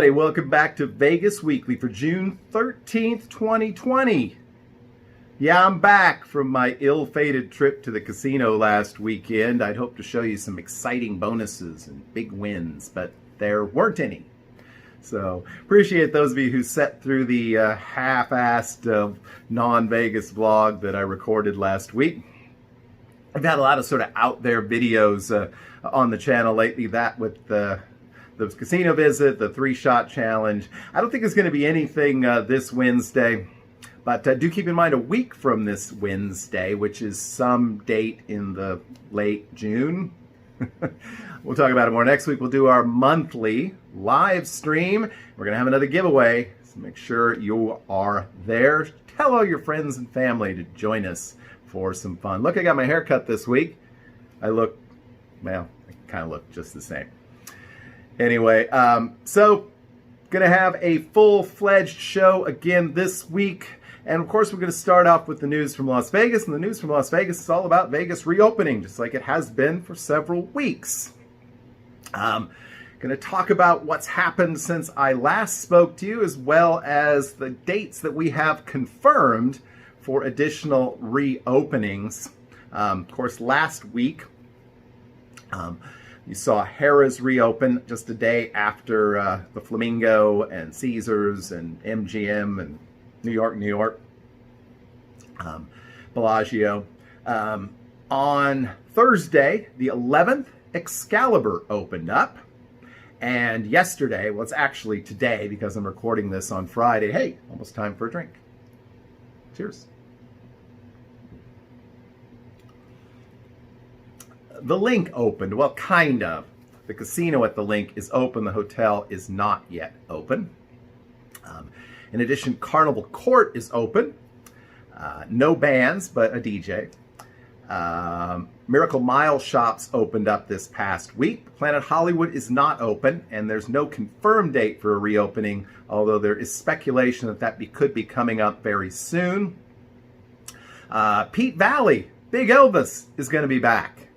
everybody, welcome back to Vegas Weekly for June 13th, 2020. Yeah, I'm back from my ill-fated trip to the casino last weekend. I'd hoped to show you some exciting bonuses and big wins, but there weren't any. So, appreciate those of you who sat through the half-assed non-Vegas vlog that I recorded last week. I've had a lot of sort of out-there videos on the channel lately, that with the casino visit, the 3-shot challenge. I don't think there's going to be anything this Wednesday, but do keep in mind a week from this Wednesday, which is some date in the late June. We'll talk about it more next week. We'll do our monthly live stream. We're going to have another giveaway, so make sure you are there. Tell all your friends and family to join us for some fun. Look, I got my hair cut this week. I look, well, I kind of look just the same. Anyway, so going to have a full-fledged show again this week. And of course, we're going to start off with the news from Las Vegas. And the news from Las Vegas is all about Vegas reopening, just like it has been for several weeks. Going to talk about what's happened since I last spoke to you, as well as the dates that we have confirmed for additional reopenings. Of course, last week, you saw Harrah's reopen just a day after the Flamingo and Caesars and MGM and New York, Bellagio. On Thursday, the 11th, Excalibur opened up. And yesterday, well, it's actually today because I'm recording this on Friday. Hey, almost time for a drink. Cheers. The Link opened. Well, kind of. The casino at the Link is open. The hotel is not yet open. In addition, Carnival Court is open. No bands, but a DJ. Miracle Mile shops opened up this past week. Planet Hollywood is not open, and there's no confirmed date for a reopening, although there is speculation that could be coming up very soon. Pete Valley, Big Elvis, is going to be back.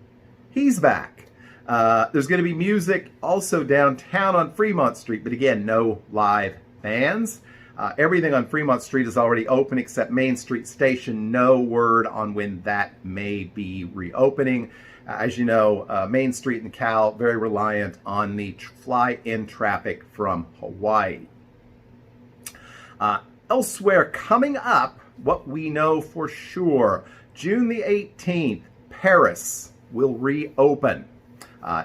He's back. There's going to be music also downtown on Fremont Street, but again, no live bands. Everything on Fremont Street is already open except Main Street Station. No word on when that may be reopening. As you know, Main Street and Cal, very reliant on the fly-in traffic from Hawaii. Elsewhere, coming up, what we know for sure, June the 18th, Paris will reopen.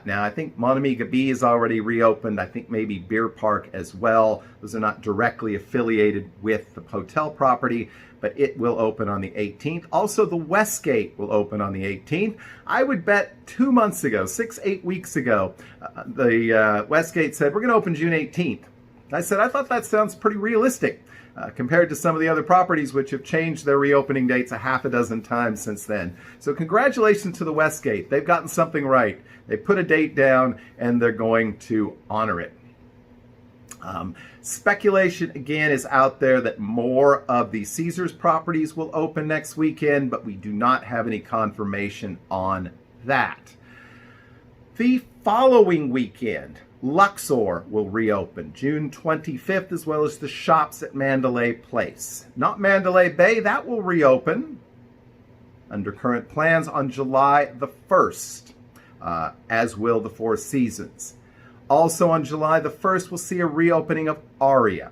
Now, I think Monamiga B is already reopened. I think maybe Beer Park as well. Those are not directly affiliated with the hotel property, but it will open on the 18th. Also, the Westgate will open on the 18th. I would bet 2 months ago, 6-8 weeks ago, the Westgate said, we're going to open June 18th. I said, I thought that sounds pretty realistic. Compared to some of the other properties which have changed their reopening dates a half a dozen times since then. So congratulations to the Westgate. They've gotten something right. They put a date down and they're going to honor it. Speculation again is out there that more of the Caesars properties will open next weekend, but we do not have any confirmation on that. The following weekend, Luxor will reopen June 25th, as well as the shops at Mandalay Place. Not Mandalay Bay, that will reopen under current plans on July the 1st, as will the Four Seasons. Also on July the 1st, we'll see a reopening of Aria.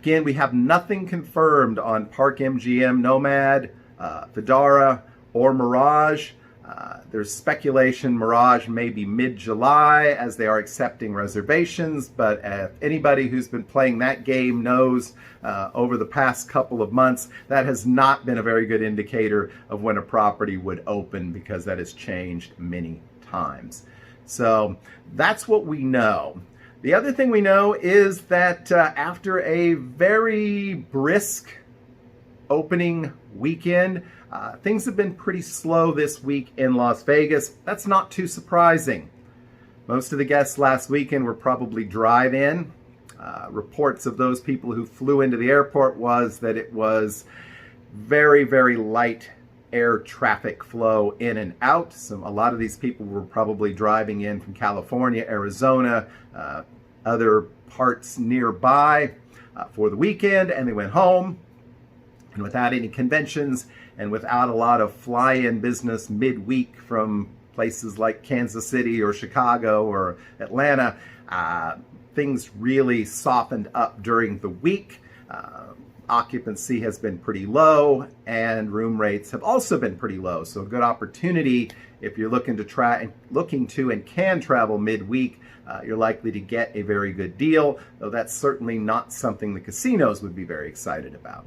Again, we have nothing confirmed on Park MGM, Nomad, Vidara, or Mirage. There's speculation Mirage may be mid-July as they are accepting reservations, but anybody who's been playing that game knows over the past couple of months that has not been a very good indicator of when a property would open because that has changed many times. So that's what we know. The other thing we know is that after a very brisk opening weekend, things have been pretty slow this week in Las Vegas. That's not too surprising. Most of the guests last weekend were probably drive-in. Reports of those people who flew into the airport was that it was very, very light air traffic flow in and out. A lot of these people were probably driving in from California, Arizona, other parts nearby for the weekend, and they went home. And without any conventions and without a lot of fly-in business midweek from places like Kansas City or Chicago or Atlanta, things really softened up during the week. Occupancy has been pretty low, and room rates have also been pretty low. So a good opportunity if you're looking to and can travel midweek. You're likely to get a very good deal, though that's certainly not something the casinos would be very excited about.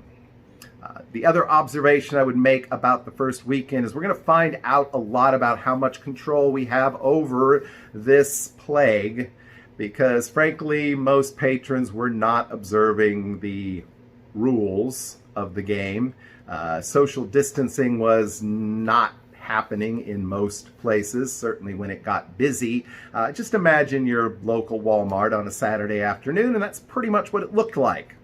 The other observation I would make about the first weekend is we're going to find out a lot about how much control we have over this plague, because frankly, most patrons were not observing the rules of the game. Social distancing was not happening in most places, certainly when it got busy. Just imagine your local Walmart on a Saturday afternoon, and that's pretty much what it looked like.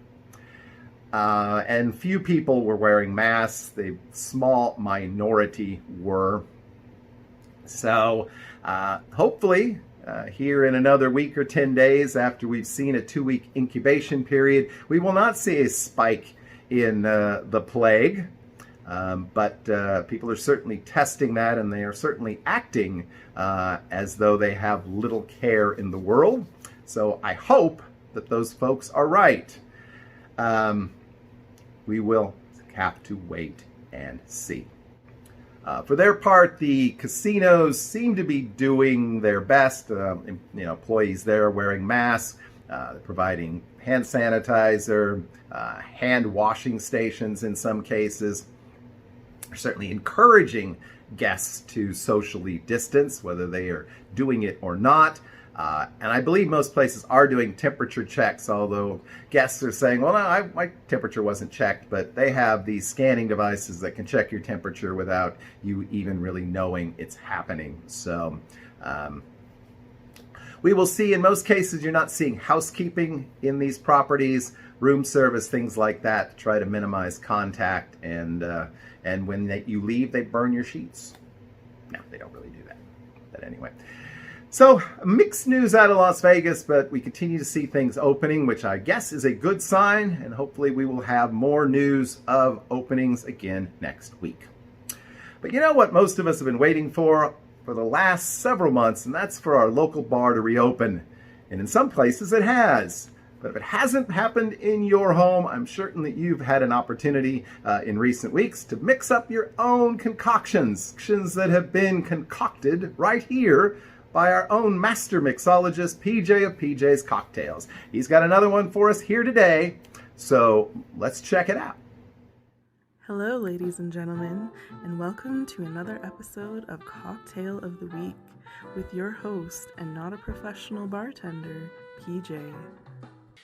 And few people were wearing masks. The small minority were. So hopefully here in another week or 10 days, after we've seen a 2-week incubation period, we will not see a spike in the plague. But people are certainly testing that, and they are certainly acting as though they have little care in the world. So I hope that those folks are right. We will have to wait and see. For their part, the casinos seem to be doing their best. Employees there are wearing masks, providing hand sanitizer, hand washing stations in some cases. They're certainly encouraging guests to socially distance, whether they are doing it or not. And I believe most places are doing temperature checks, although guests are saying, well, no, my temperature wasn't checked, but they have these scanning devices that can check your temperature without you even really knowing it's happening. So we will see. In most cases, you're not seeing housekeeping in these properties, room service, things like that, to try to minimize contact. And when you leave, they burn your sheets. No, they don't really do that. But anyway. So, mixed news out of Las Vegas, but we continue to see things opening, which I guess is a good sign, and hopefully we will have more news of openings again next week. But you know what most of us have been waiting for the last several months, and that's for our local bar to reopen. And in some places it has. But if it hasn't happened in your home, I'm certain that you've had an opportunity in recent weeks to mix up your own concoctions that have been concocted right here by our own master mixologist, PJ of PJ's Cocktails. He's got another one for us here today, so let's check it out. Hello, ladies and gentlemen, and welcome to another episode of Cocktail of the Week with your host and not a professional bartender, PJ.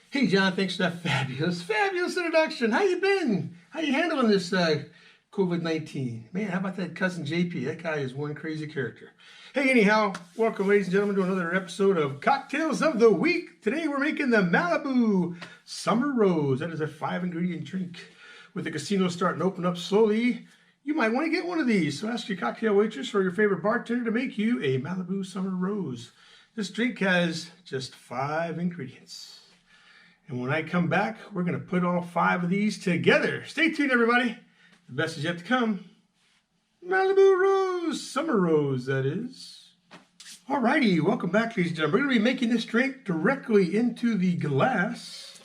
Hey, John, thanks for that fabulous introduction. How you been? How you handling this COVID-19? Man, how about that cousin JP? That guy is one crazy character. Hey, anyhow, welcome, ladies and gentlemen, to another episode of Cocktails of the Week. Today we're making the Malibu Summer Rose. That is a 5-ingredient drink. With the casino starting to open up slowly, you might want to get one of these. So ask your cocktail waitress or your favorite bartender to make you a Malibu Summer Rose. This drink has just 5 ingredients. And when I come back, we're going to put all 5 of these together. Stay tuned, everybody. The best is yet to come. Malibu Rose, Summer Rose, that is. Alrighty, welcome back, ladies and gentlemen. We're going to be making this drink directly into the glass.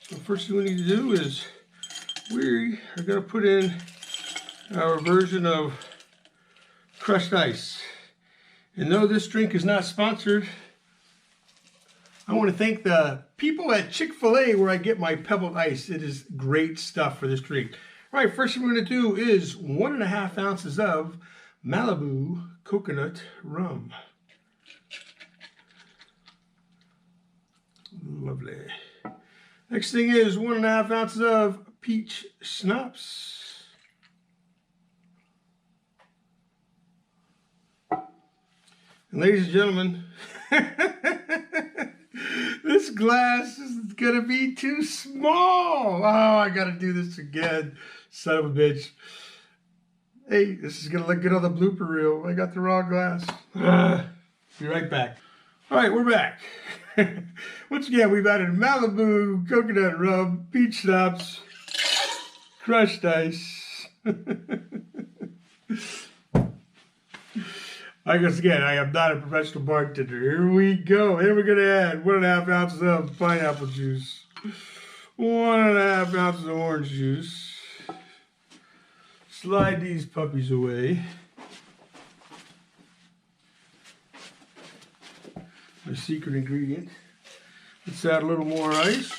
So first thing we need to do is we are going to put in our version of crushed ice. And though this drink is not sponsored, I want to thank the people at Chick-fil-A where I get my pebbled ice. It is great stuff for this drink. All right, first thing we're going to do is 1.5 ounces of Malibu coconut rum. Lovely. Next thing is 1.5 ounces of peach schnapps. And ladies and gentlemen, this glass is going to be too small. Oh, I got to do this again. Son of a bitch. Hey, this is going to look good on the blooper reel. I got the wrong glass. Be right back. All right, we're back. Once again, we've added Malibu, coconut rum, peach schnapps, crushed ice. I guess again, I am not a professional bartender. Here we go. Here we're going to add 1.5 ounces of pineapple juice, 1.5 ounces of orange juice. Slide these puppies away. The secret ingredient. Let's add a little more ice.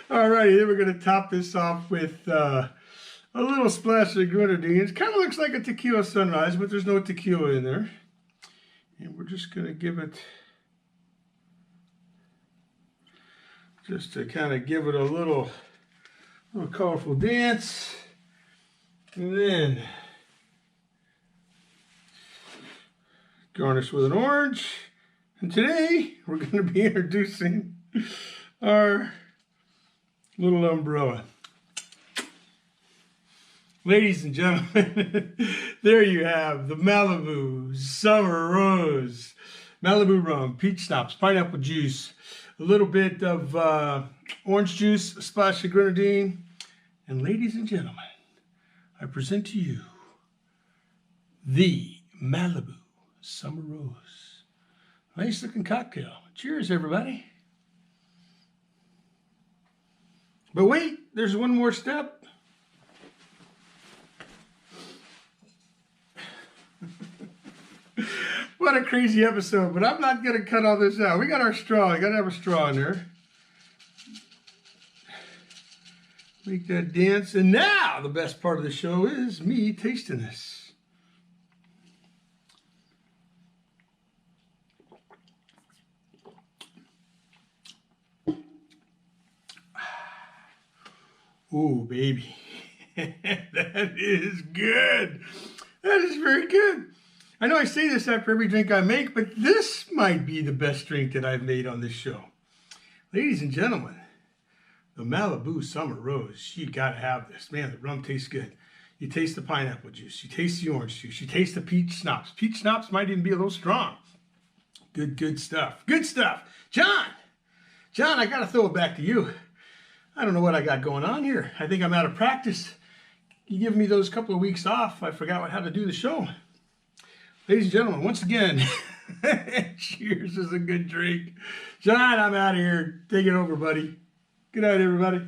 Alrighty, then we're going to top this off with a little splash of grenadine. It kind of looks like a tequila sunrise, but there's no tequila in there. And we're just going to give it, just to kind of give it a little colorful dance. And then garnish with an orange. And today we're going to be introducing our little umbrella. Ladies and gentlemen, there you have the Malibu Summer Rose. Malibu rum, peach schnapps, pineapple juice, a little bit of orange juice, a splash of grenadine. And ladies and gentlemen, I present to you the Malibu Summer Rose. Nice looking cocktail. Cheers, everybody. But wait, there's one more step. What a crazy episode, but I'm not going to cut all this out. We got our straw. I got to have a straw in there. Make that dance. And now the best part of the show is me tasting this. Ooh, baby. That is good. That is very good. I know I say this after every drink I make, but this might be the best drink that I've made on this show. Ladies and gentlemen, the Malibu Summer Rose. You got to have this. Man, the rum tastes good. You taste the pineapple juice. You taste the orange juice. You taste the peach schnapps. Peach schnapps might even be a little strong. Good stuff. Good stuff. John, I got to throw it back to you. I don't know what I got going on here. I think I'm out of practice. You give me those couple of weeks off. I forgot how to do the show. Ladies and gentlemen, once again, cheers is a good drink. John, I'm out of here. Take it over, buddy. Good night, everybody.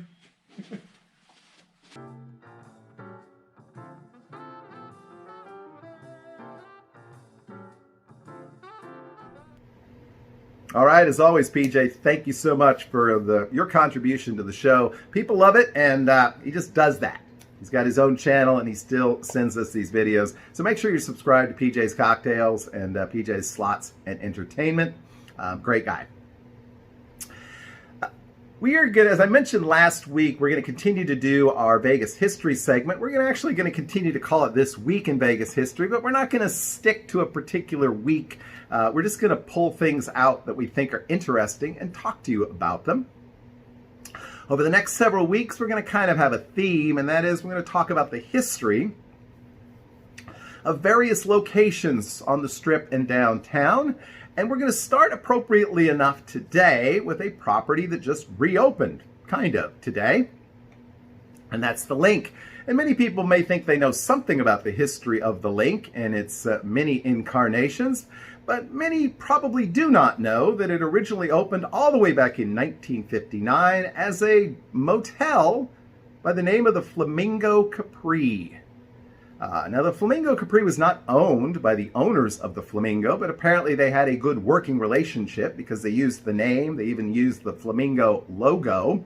All right, as always, PJ, thank you so much for your contribution to the show. People love it, and he just does that. He's got his own channel, and he still sends us these videos. So make sure you're subscribed to PJ's Cocktails and PJ's Slots and Entertainment. Great guy. We are going to, as I mentioned last week, we're going to continue to do our Vegas history segment. We're actually going to continue to call it This Week in Vegas History, but we're not going to stick to a particular week. We're just going to pull things out that we think are interesting and talk to you about them. Over the next several weeks, we're going to kind of have a theme, and that is we're going to talk about the history of various locations on the Strip and downtown. And we're going to start appropriately enough today with a property that just reopened, kind of, today. And that's the Link. And many people may think they know something about the history of the Link and its many incarnations, but many probably do not know that it originally opened all the way back in 1959 as a motel by the name of the Flamingo Capri. Now, the Flamingo Capri was not owned by the owners of the Flamingo, but apparently they had a good working relationship because they used the name, they even used the Flamingo logo,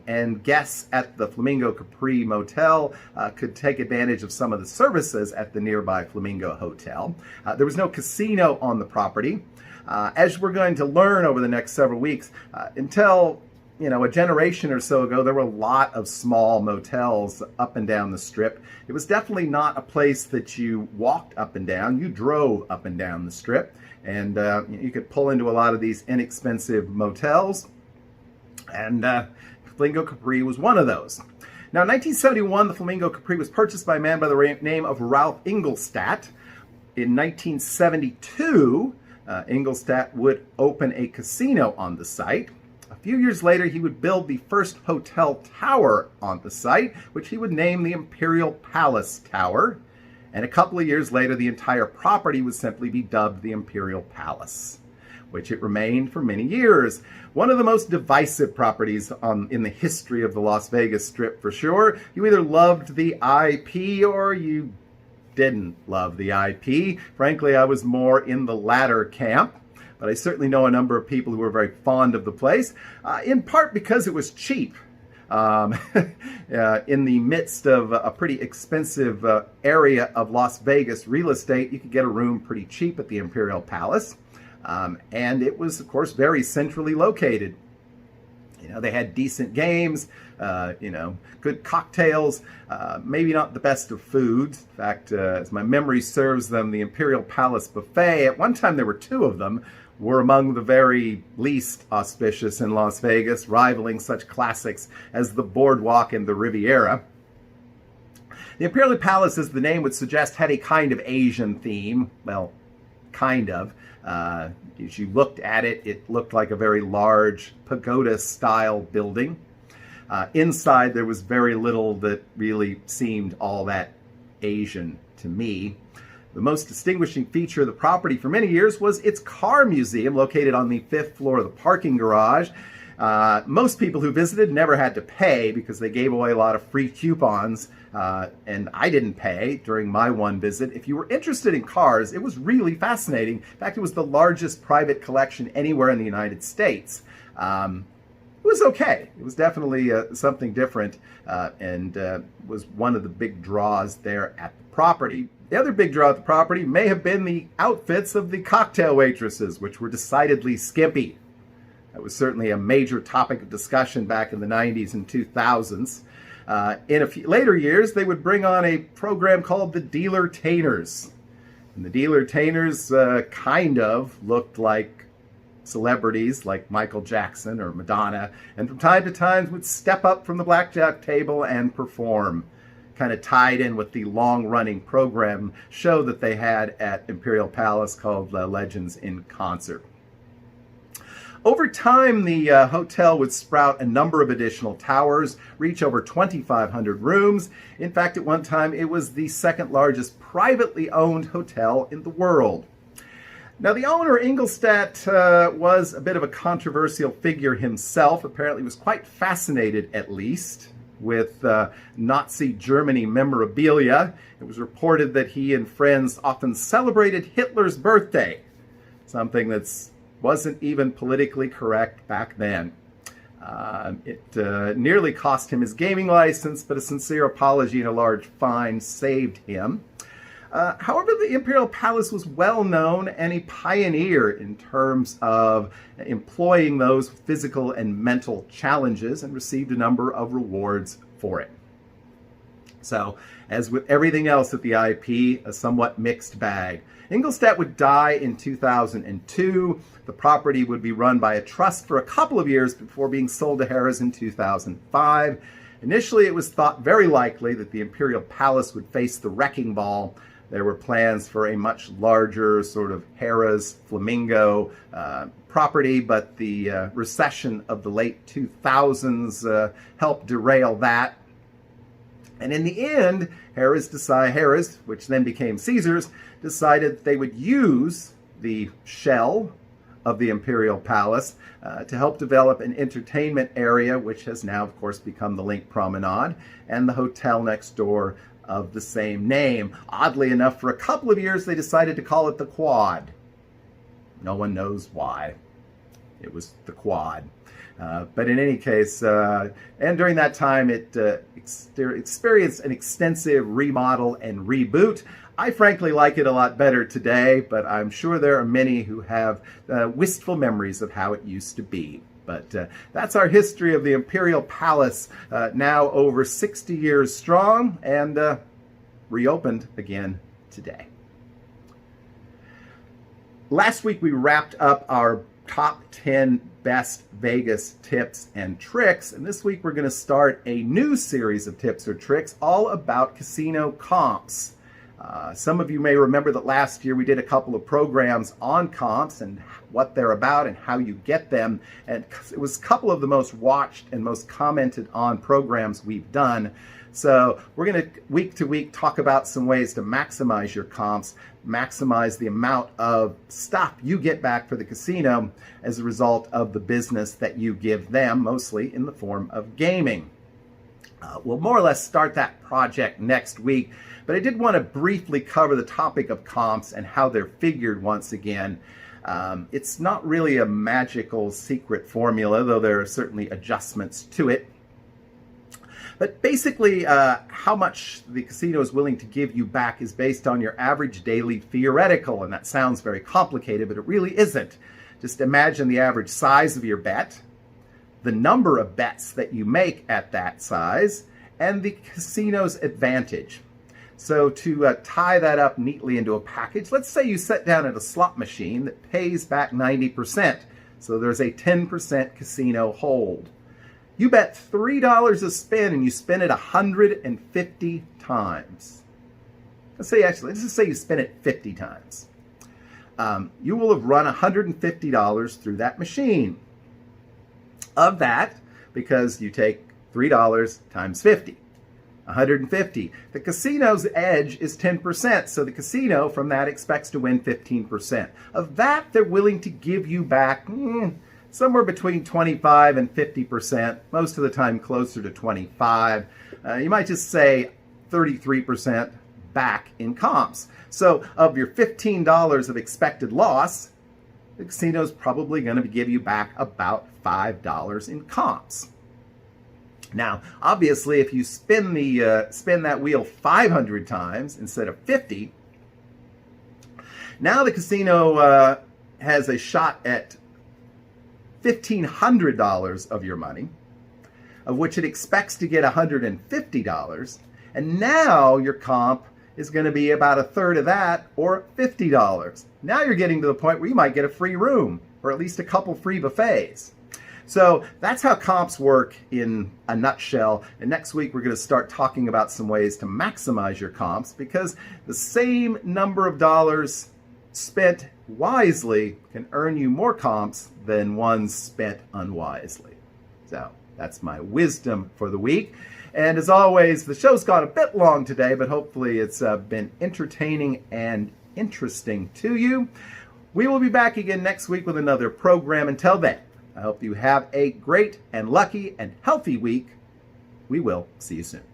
and guests at the Flamingo Capri Motel could take advantage of some of the services at the nearby Flamingo Hotel. There was no casino on the property. As we're going to learn over the next several weeks, until a generation or so ago, there were a lot of small motels up and down the Strip. It was definitely not a place that you walked up and down. You drove up and down the Strip, and you could pull into a lot of these inexpensive motels, and Flamingo Capri was one of those. Now, in 1971, the Flamingo Capri was purchased by a man by the name of Ralph Ingolstadt. In 1972, Ingolstadt would open a casino on the site. A few years later, he would build the first hotel tower on the site, which he would name the Imperial Palace Tower. And a couple of years later, the entire property would simply be dubbed the Imperial Palace, which it remained for many years. One of the most divisive properties in the history of the Las Vegas Strip, for sure. You either loved the IP or you didn't love the IP. Frankly, I was more in the latter camp, but I certainly know a number of people who were very fond of the place, in part because it was cheap. In the midst of a pretty expensive area of Las Vegas real estate, you could get a room pretty cheap at the Imperial Palace. And it was, of course, very centrally located. You know, they had decent games, good cocktails, maybe not the best of foods. In fact, as my memory serves them, the Imperial Palace buffet, at one time there were two of them, were among the very least auspicious in Las Vegas, rivaling such classics as the Boardwalk and the Riviera. The Imperial Palace, as the name would suggest, had a kind of Asian theme. Well, kind of. As you looked at it, it looked like a very large pagoda-style building. Inside, there was very little that really seemed all that Asian to me. The most distinguishing feature of the property for many years was its car museum, located on the 5th floor of the parking garage. Most people who visited never had to pay because they gave away a lot of free coupons, and I didn't pay during my one visit. If you were interested in cars, it was really fascinating. In fact, it was the largest private collection anywhere in the United States. It was okay. It was definitely something different, and was one of the big draws there at the property. The other big draw at the property may have been the outfits of the cocktail waitresses, which were decidedly skimpy. That was certainly a major topic of discussion back in the 90s and 2000s. In a few later years, they would bring on a program called the Dealer-tainers. And the Dealer-tainers kind of looked like celebrities like Michael Jackson or Madonna, and from time to time would step up from the blackjack table and perform, kind of tied in with the long-running program show that they had at Imperial Palace called Legends in Concert. Over time, the hotel would sprout a number of additional towers, reach over 2,500 rooms. In fact, at one time, it was the second largest privately owned hotel in the world. Now, the owner, Ingolstadt, was a bit of a controversial figure himself. Apparently was quite fascinated, at least, with Nazi Germany memorabilia. It was reported that he and friends often celebrated Hitler's birthday, something that's wasn't even politically correct back then. It nearly cost him his gaming license, but a sincere apology and a large fine saved him. However, the Imperial Palace was well known and a pioneer in terms of employing those physical and mental challenges, and received a number of rewards for it. So, as with everything else at the IP, a somewhat mixed bag. Ingolstadt would die in 2002. The property would be run by a trust for a couple of years before being sold to Harrah's in 2005. Initially, it was thought very likely that the Imperial Palace would face the wrecking ball. There were plans for a much larger sort of Harrah's Flamingo property, but the recession of the late 2000s helped derail that. And in the end, Harrah's, which then became Caesars, decided they would use the shell of the Imperial Palace to help develop an entertainment area, which has now, of course, become the Link Promenade, and the hotel next door of the same name. Oddly enough, for a couple of years, they decided to call it the Quad. No one knows why. It was the Quad. But in any case, and during that time, it experienced an extensive remodel and reboot. I frankly like it a lot better today, but I'm sure there are many who have wistful memories of how it used to be. But that's our history of the Imperial Palace, now over 60 years strong, and reopened again today. Last week we wrapped up our top 10 best Vegas tips and tricks, and this week we're going to start a new series of tips or tricks all about casino comps. Some of you may remember that last year we did a couple of programs on comps and what they're about and how you get them. And it was a couple of the most watched and most commented on programs we've done. So we're going to, week to week, talk about some ways to maximize your comps, maximize the amount of stuff you get back for the casino as a result of the business that you give them, mostly in the form of gaming. We'll more or less start that project next week, but I did want to briefly cover the topic of comps and how they're figured once again. It's not really a magical secret formula, though there are certainly adjustments to it. But basically, how much the casino is willing to give you back is based on your average daily theoretical, and that sounds very complicated, but it really isn't. Just imagine the average size of your bet, the number of bets that you make at that size, and the casino's advantage. So to tie that up neatly into a package, let's say you sit down at a slot machine that pays back 90%. So there's a 10% casino hold. You bet $3 a spin and you spin it 150 times. Let's just say you spin it 50 times. You will have run $150 through that machine. Of that, because you take $3 times 50, 150. The casino's edge is 10%, so the casino from that expects to win 15%. Of that, they're willing to give you back somewhere between 25 and 50%, most of the time closer to 25. You might just say 33% back in comps. So of your $15 of expected loss, the casino's probably going to give you back about $5 in comps. Now, obviously, if you spin that wheel 500 times instead of 50, now the casino has a shot at $1,500 of your money, of which it expects to get $150, and now your comp is going to be about a third of that, or $50. Now you're getting to the point where you might get a free room, or at least a couple free buffets. So that's how comps work in a nutshell. And next week we're going to start talking about some ways to maximize your comps, because the same number of dollars spent wisely can earn you more comps than ones spent unwisely. So that's my wisdom for the week. And as always, the show's gone a bit long today, but hopefully it's been entertaining and interesting to you. We will be back again next week with another program. Until then, I hope you have a great and lucky and healthy week. We will see you soon.